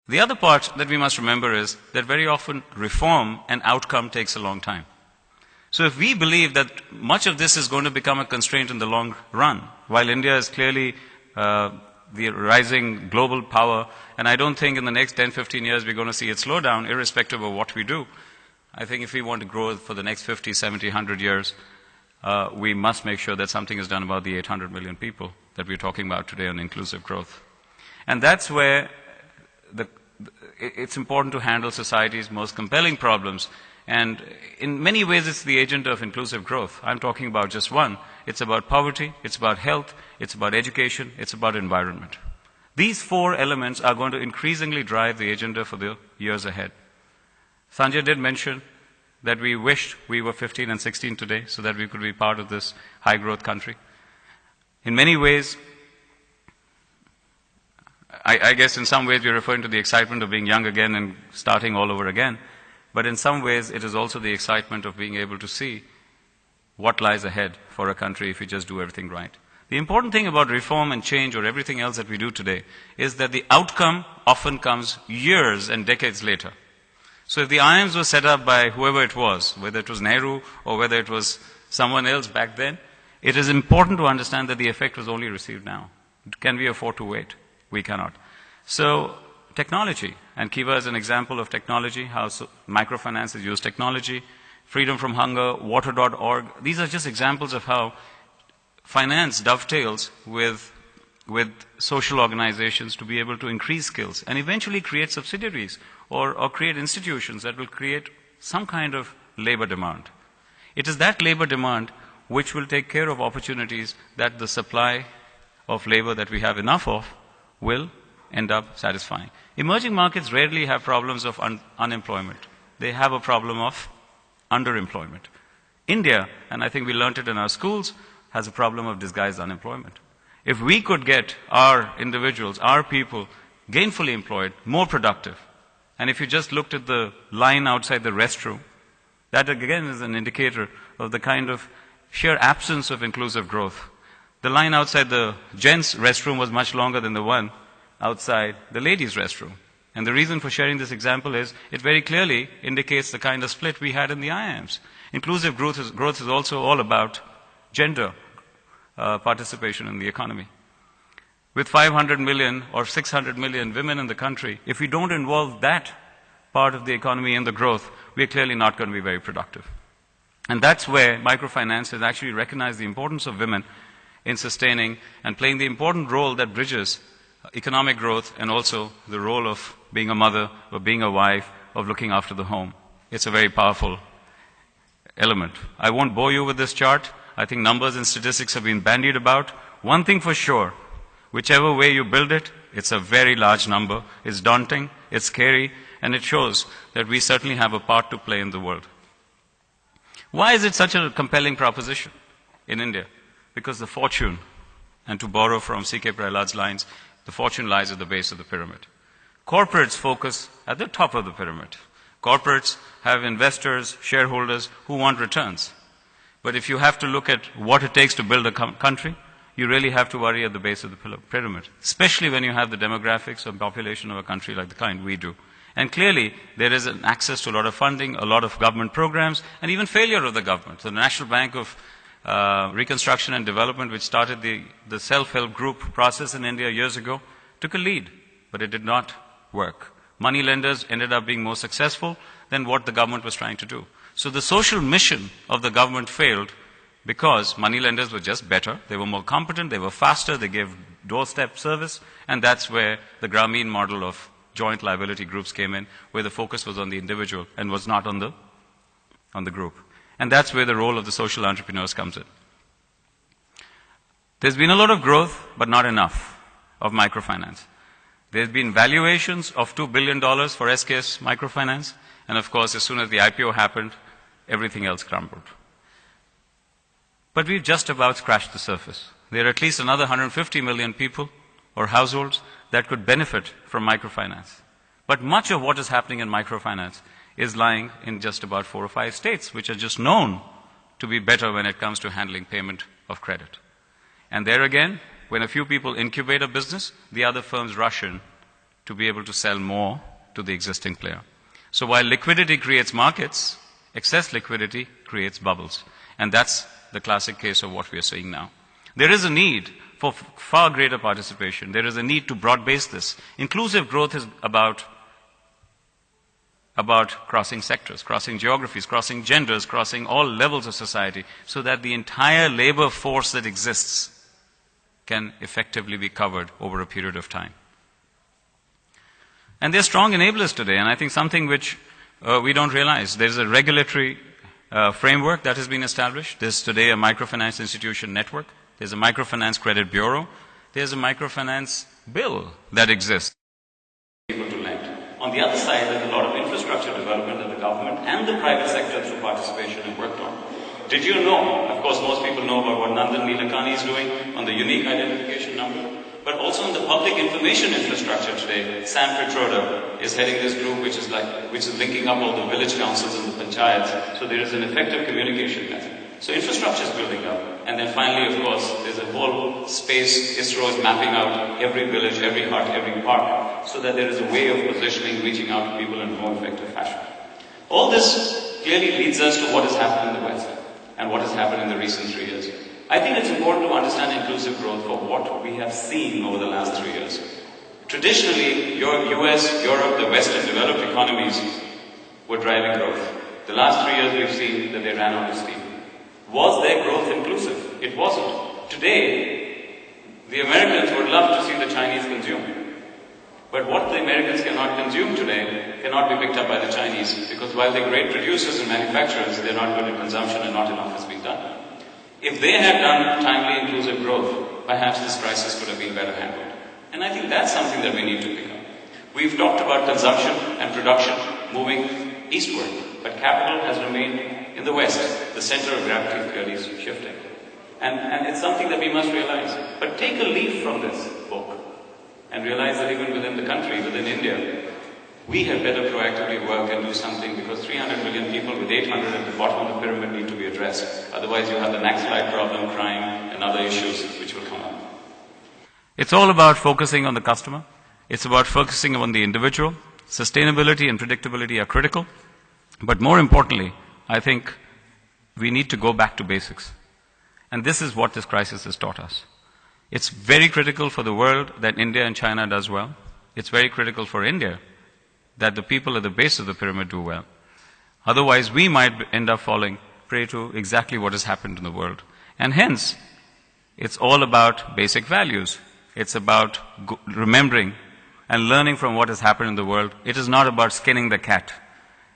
The other part that we must remember is that very often reform and outcome takes a long time. So if we believe that much of this is going to become a constraint in the long run, while India is clearly the rising global power, and I don't think in the next 10, 15 years we're going to see it slow down, irrespective of what we do. I think if we want to grow for the next 50, 70, 100 years, we must make sure that something is done about the 800 million people that we're talking about today on inclusive growth. And that's where it's important to handle society's most compelling problems. And in many ways, it's the agenda of inclusive growth. I'm talking about just one. It's about poverty, it's about health, it's about education, it's about environment. These four elements are going to increasingly drive the agenda for the years ahead. Sanjay did mention that we wished we were 15 and 16 today so that we could be part of this high-growth country. In many ways, I guess in some ways we're referring to the excitement of being young again and starting all over again. But in some ways, it is also the excitement of being able to see what lies ahead for a country if we just do everything right. The important thing about reform and change or everything else that we do today is that the outcome often comes years and decades later. So if the IIMs were set up by whoever it was, whether it was Nehru or whether it was someone else back then, it is important to understand that the effect was only received now. Can we afford to wait? We cannot. So technology, and Kiva is an example of technology, how microfinance has used technology, Freedom from Hunger, Water.org. These are just examples of how finance dovetails with social organizations to be able to increase skills and eventually create subsidiaries or create institutions that will create some kind of labor demand. It is that labor demand which will take care of opportunities that the supply of labor that we have enough of will end up satisfying. Emerging markets rarely have problems of unemployment. They have a problem of underemployment. India, and I think we learned it in our schools, has a problem of disguised unemployment. If we could get our individuals, our people, gainfully employed, more productive, and if you just looked at the line outside the restroom, that again is an indicator of the kind of sheer absence of inclusive growth. The line outside the gents' restroom was much longer than the one outside the ladies' restroom. And the reason for sharing this example is it very clearly indicates the kind of split we had in the IIMs. Inclusive growth is also all about gender participation in the economy. With 500 million or 600 million women in the country, if we don't involve that part of the economy in the growth, we're clearly not going to be very productive. And that's where microfinance has actually recognized the importance of women in sustaining and playing the important role that bridges economic growth and also the role of being a mother, or being a wife, of looking after the home. It's a very powerful element. I won't bore you with this chart. I think numbers and statistics have been bandied about. One thing for sure, whichever way you build it, it's a very large number. It's daunting, it's scary, and it shows that we certainly have a part to play in the world. Why is it such a compelling proposition in India? Because the fortune, and to borrow from C.K. Prahlad's lines, the fortune lies at the base of the pyramid. Corporates focus at the top of the pyramid. Corporates have investors, shareholders who want returns. But if you have to look at what it takes to build a country, you really have to worry at the base of the pyramid, especially when you have the demographics of population of a country like the kind we do. And clearly, there is an access to a lot of funding, a lot of government programs, and even failure of the government. So the National Bank of Reconstruction and Development, which started the self-help group process in India years ago, took a lead, but it did not work. Money lenders ended up being more successful than what the government was trying to do. So the social mission of the government failed because money lenders were just better, they were more competent, they were faster, they gave doorstep service, and that's where the Grameen model of joint liability groups came in, where the focus was on the individual and was not on the group. And that's where the role of the social entrepreneurs comes in. There's been a lot of growth, but not enough of microfinance. There's been valuations of $2 billion for SKS Microfinance, and of course, as soon as the IPO happened, everything else crumbled. But we've just about scratched the surface. There are at least another 150 million people or households that could benefit from microfinance. But much of what is happening in microfinance is lying in just about 4 or 5 states, which are just known to be better when it comes to handling payment of credit. And there again, when a few people incubate a business, the other firms rush in to be able to sell more to the existing player. So while liquidity creates markets, excess liquidity creates bubbles. And that's the classic case of what we are seeing now. There is a need for far greater participation. There is a need to broad-base this. Inclusive growth is about crossing sectors, crossing geographies, crossing genders, crossing all levels of society, so that the entire labor force that exists can effectively be covered over a period of time. And there are strong enablers today, and I think something which we don't realize. There's a regulatory framework that has been established. There's today a microfinance institution network. There's a microfinance credit bureau. There's a microfinance bill that exists. Able to lend. On the other side, there's a lot of infrastructure development that the government and the private sector through participation have worked on. Did you know, of course most people know about what Nandan Nilekani is doing on the unique identification number, but also in the public information infrastructure today, Sam Petroda is heading this group which is linking up all the village councils and the panchayats, so there is an effective communication method. So infrastructure is building up, and then finally, of course, there's a whole space. ISRO is mapping out every village, every hut, every park, so that there is a way of positioning, reaching out to people in a more effective fashion. All this clearly leads us to what has happened in the West and what has happened in the recent 3 years. I think it's important to understand inclusive growth for what we have seen over the last 3 years. Traditionally, US, Europe, the Western developed economies were driving growth. The last 3 years we've seen that they ran out of steam. Was their growth inclusive? It wasn't. Today, the Americans would love to see the Chinese consume. But what the Americans cannot consume today cannot be picked up by the Chinese, because while they're great producers and manufacturers, they're not good at consumption and not enough has been done. If they had done timely inclusive growth, perhaps this crisis could have been better handled. And I think that's something that we need to pick up. We've talked about consumption and production moving eastward, but capital has remained in the West. The center of gravity clearly is shifting. And it's something that we must realize. But take a leaf from this book and realize that even within the country, within India, we had better proactively work and do something, because 300 million people with 800 at the bottom of the pyramid need to be addressed. Otherwise you have the Naxalite problem, crime, and other issues which will come up. It's all about focusing on the customer. It's about focusing on the individual. Sustainability and predictability are critical. But more importantly, I think we need to go back to basics. And this is what this crisis has taught us. It's very critical for the world that India and China does well. It's very critical for India that the people at the base of the pyramid do well. Otherwise, we might end up falling prey to exactly what has happened in the world. And hence, it's all about basic values. It's about remembering and learning from what has happened in the world. It is not about skinning the cat.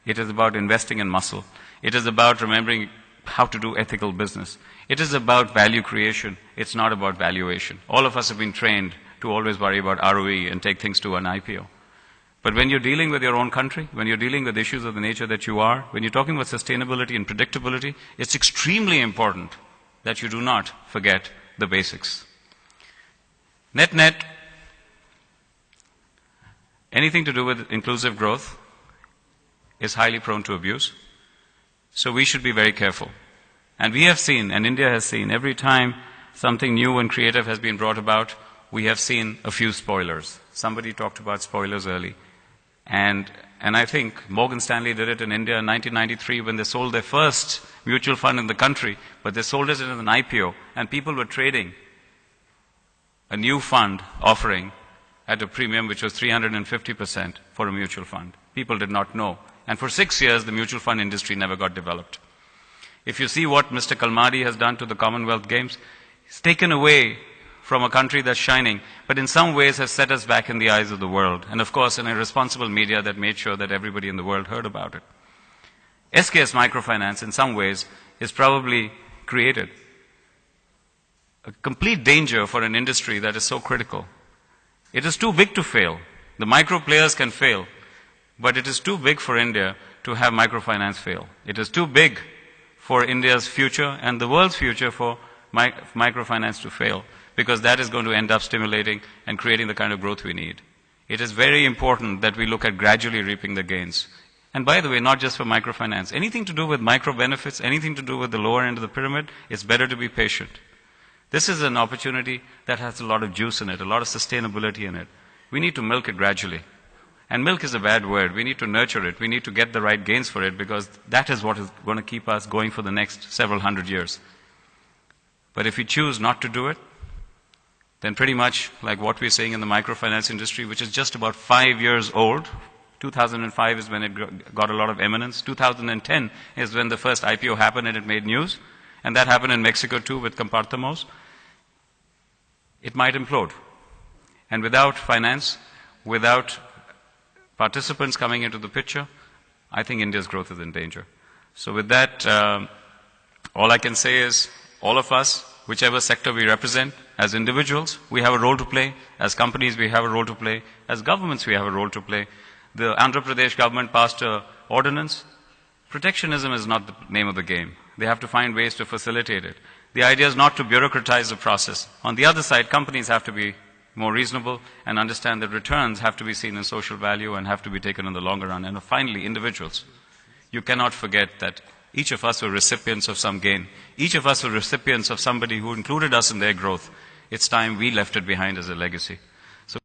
It is about investing in muscle. It is about remembering how to do ethical business. It is about value creation. It's not about valuation. All of us have been trained to always worry about ROE and take things to an IPO. But when you're dealing with your own country, when you're dealing with issues of the nature that you are, when you're talking about sustainability and predictability, it's extremely important that you do not forget the basics. Net, anything to do with inclusive growth is highly prone to abuse. So we should be very careful. And we have seen, and India has seen, every time something new and creative has been brought about, we have seen a few spoilers. Somebody talked about spoilers early. And I think Morgan Stanley did it in India in 1993 when they sold their first mutual fund in the country, but they sold it in an IPO, and people were trading a new fund offering at a premium which was 350% for a mutual fund. People did not know. And for 6 years, the mutual fund industry never got developed. If you see what Mr. Kalmadi has done to the Commonwealth Games, he's taken away from a country that's shining, but in some ways has set us back in the eyes of the world. And of course, in a responsible media that made sure that everybody in the world heard about it. SKS Microfinance, in some ways, is probably created a complete danger for an industry that is so critical. It is too big to fail. The micro players can fail, but it is too big for India to have microfinance fail. It is too big for India's future and the world's future for microfinance to fail, because that is going to end up stimulating and creating the kind of growth we need. It is very important that we look at gradually reaping the gains. And by the way, not just for microfinance. Anything to do with micro benefits, anything to do with the lower end of the pyramid, it's better to be patient. This is an opportunity that has a lot of juice in it, a lot of sustainability in it. We need to milk it gradually. And milk is a bad word. We need to nurture it. We need to get the right gains for it, because that is what is going to keep us going for the next several hundred years. But if we choose not to do it, then pretty much like what we're seeing in the microfinance industry, which is just about 5 years old. 2005 is when it got a lot of eminence. 2010 is when the first IPO happened and it made news. And that happened in Mexico too with Compartamos. It might implode. And without finance, without participants coming into the picture, I think India's growth is in danger. So with that, all I can say is, all of us, whichever sector we represent, as individuals, we have a role to play. As companies, we have a role to play. As governments, we have a role to play. The Andhra Pradesh government passed an ordinance. Protectionism is not the name of the game. They have to find ways to facilitate it. The idea is not to bureaucratize the process. On the other side, companies have to be more reasonable and understand that returns have to be seen in social value and have to be taken in the longer run. And finally, individuals. You cannot forget that each of us were recipients of some gain. Each of us were recipients of somebody who included us in their growth. It's time we left it behind as a legacy.